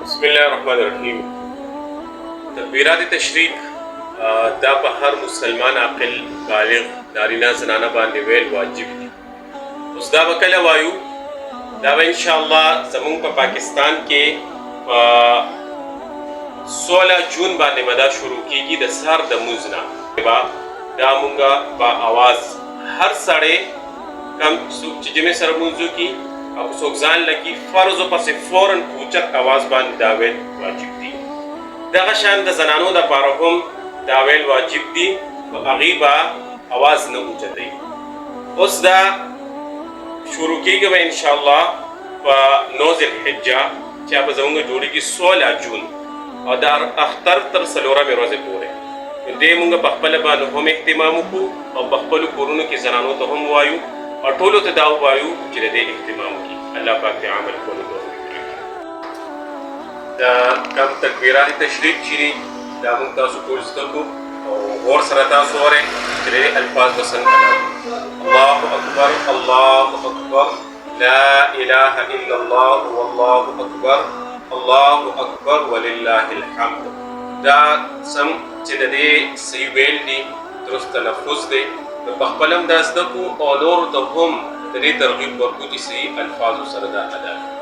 بسم الله الرحمن الرحیم. تکبیرات تشریق دا په هر مسلمان عاقل بالغ نارینه زنانه باندې ویل واجب دي. اوس دا به کله وایو؟ دا به انشاءالله زمونږ په پاکستان کې په 16 جون باندې مدا شروع کیږي د سهار د لمونځ نه. دا مونږه په اواز هر سړی کم څوک چې جمعې سره لمونځ وکړي او څوک ځان لګي فرضو پسې فوراً په اوچت اواز باندې دا ویل واجب دي. دغه شان د زنانو دپاره هم دا ویل واجب دي، خو هغوی به اواز نه اوچتوي. اوس دا شروع کیږي به انشاءالله په 9 ذوالحجه چې به زموږ جوړېږي 16 جون او د اختر تر 4مې ورځې پورې. نو دې مونږ په خپله باندې هم اهتمام وکړو او په خپلو کورونو کې زنانو ته هم وایو او ټولو ته دا ووایو چې د دې اهتمام وکړي. الله پاک دې عمل کولو توفیق راکړي. دا کم تکبیرات تشریق چې دي دا مونږ تاسو ټول زده کړو او غور سره تاسو اورئ چې د دې الفاظ به څنګه ادا کړو. الله اکبر، الله اکبر، لا اله الا الله والله اکبر، الله اکبر ولله الحمد. دا سم چې د دې صحیح ویل دي، درست تلفظ دی، نو په خپل هم دا زده کړو او نورو ته هم د دې ترغیب ورکړو چې صحیح الفاظو سره دا ادا کړي.